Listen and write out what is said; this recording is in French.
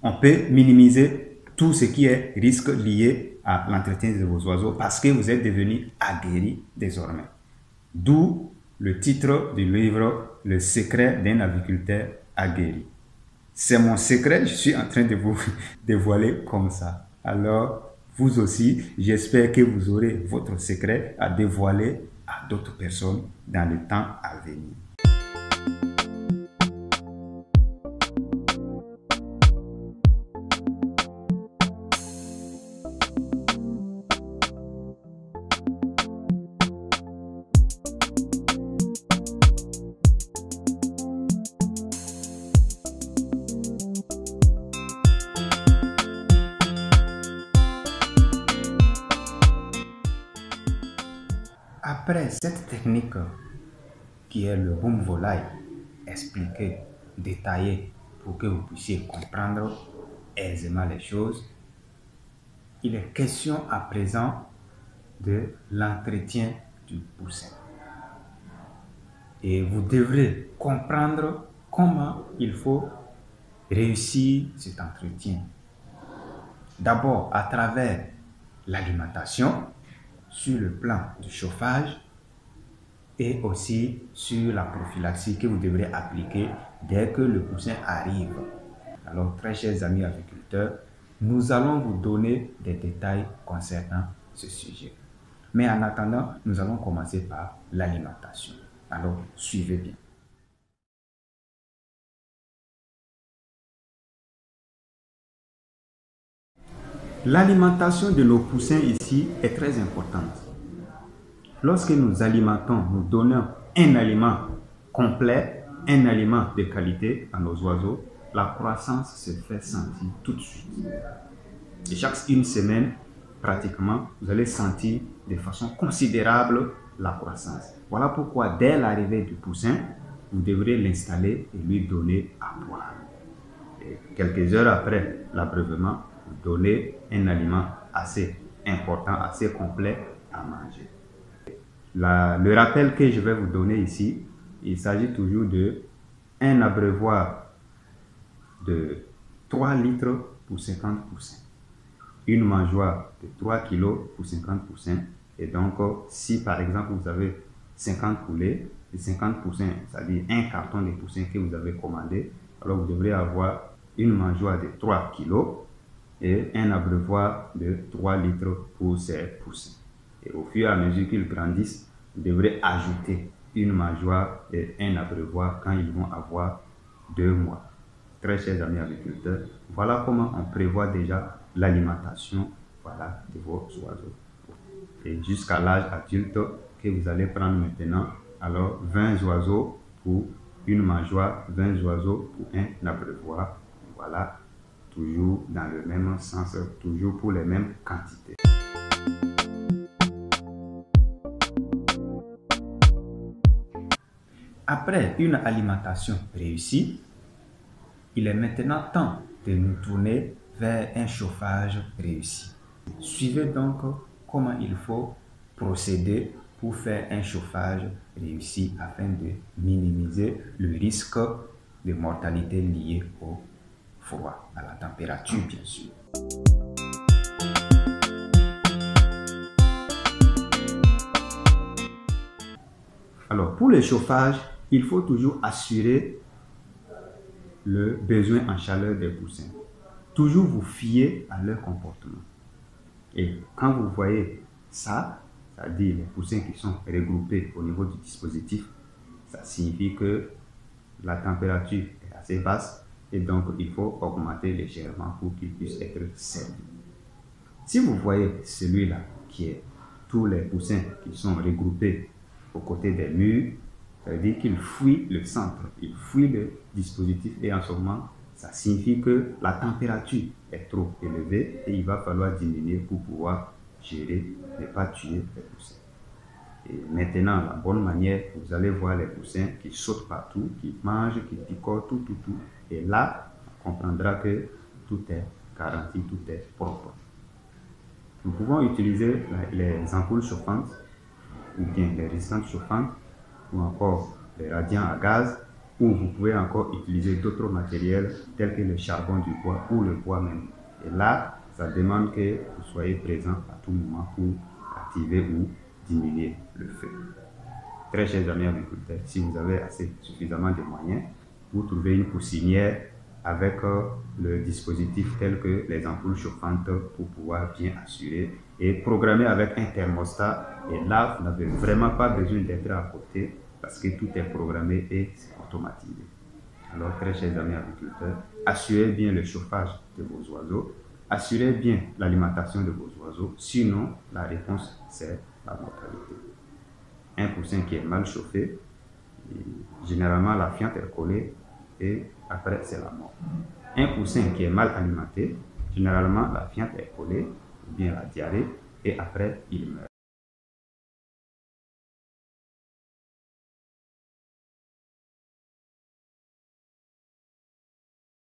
on peut minimiser tout ce qui est risque lié à l'entretien de vos oiseaux parce que vous êtes devenu aguerri désormais. D'où le titre du livre « Le secret d'un aviculteur aguerri ». C'est mon secret, je suis en train de vous dévoiler comme ça. Alors, vous aussi, j'espère que vous aurez votre secret à dévoiler à d'autres personnes dans le temps à venir. Après cette technique qui est le boom volaille, expliquée, détaillée pour que vous puissiez comprendre aisément les choses, il est question à présent de l'entretien du poussin. Et vous devrez comprendre comment il faut réussir cet entretien. D'abord à travers l'alimentation, sur le plan du chauffage et aussi sur la prophylaxie que vous devrez appliquer dès que le poussin arrive. Alors, très chers amis agriculteurs, nous allons vous donner des détails concernant ce sujet. Mais en attendant, nous allons commencer par l'alimentation. Alors, suivez bien. L'alimentation de nos poussins ici est très importante. Lorsque nous alimentons, nous donnons un aliment complet, un aliment de qualité à nos oiseaux, la croissance se fait sentir tout de suite. Et chaque une semaine, pratiquement, vous allez sentir de façon considérable la croissance. Voilà pourquoi dès l'arrivée du poussin, vous devrez l'installer et lui donner à boire. Et quelques heures après l'abreuvement, vous donnez un aliment assez important, assez complet à manger. Le rappel que je vais vous donner ici, il s'agit toujours de un abreuvoir de 3 litres pour 50 poussins, une mangeoire de 3 kg pour 50 poussins. Et donc, si par exemple vous avez 50 poulets, les 50 poussins, c'est-à-dire un carton de poussins que vous avez commandé, alors vous devrez avoir une mangeoire de 3 kg et un abreuvoir de 3 litres pour ces poussins. Et au fur et à mesure qu'ils grandissent, vous devrez ajouter une mangeoire et un abreuvoir quand ils vont avoir 2 mois. Très chers amis agriculteurs, voilà comment on prévoit déjà l'alimentation, voilà, de vos oiseaux. Et jusqu'à l'âge adulte que vous allez prendre maintenant, alors 20 oiseaux pour une mangeoire, 20 oiseaux pour un abreuvoir. Voilà, toujours dans le même sens, toujours pour les mêmes quantités. Après une alimentation réussie, il est maintenant temps de nous tourner vers un chauffage réussi. Suivez donc comment il faut procéder pour faire un chauffage réussi afin de minimiser le risque de mortalité lié au froid, à la température bien sûr. Alors pour le chauffage, il faut toujours assurer le besoin en chaleur des poussins. Toujours vous fier à leur comportement. Et quand vous voyez ça, c'est-à-dire les poussins qui sont regroupés au niveau du dispositif, ça signifie que la température est assez basse et donc il faut augmenter légèrement pour qu'il puisse être servi. Si vous voyez celui-là qui est tous les poussins qui sont regroupés aux côtés des murs, ça veut dire qu'il fuit le centre, il fuit le dispositif et en ce moment, ça signifie que la température est trop élevée et il va falloir diminuer pour pouvoir gérer, ne pas tuer les poussins. Et maintenant, la bonne manière, vous allez voir les poussins qui sautent partout, qui mangent, qui picorent, tout. Et là, on comprendra que tout est garanti, tout est propre. Nous pouvons utiliser les ampoules chauffantes ou bien les résistantes chauffantes ou encore les radiants à gaz ou vous pouvez encore utiliser d'autres matériels tels que le charbon du bois ou le bois même. Et là, ça demande que vous soyez présent à tout moment pour activer ou diminuer le feu. Très chers amis agriculteurs, si vous avez suffisamment de moyens, vous trouvez une poussinière avec le dispositif tel que les ampoules chauffantes pour pouvoir bien assurer et programmer avec un thermostat. Et là, vous n'avez vraiment pas besoin d'être à côté parce que tout est programmé et automatisé. Alors, très chers amis agriculteurs, assurez bien le chauffage de vos oiseaux, assurez bien l'alimentation de vos oiseaux, sinon la réponse c'est la mortalité. Un poussin qui est mal chauffé, généralement la fiente est collée et après c'est la mort. Un poussin qui est mal alimenté, généralement la fiente est collée ou bien la diarrhée et après il meurt.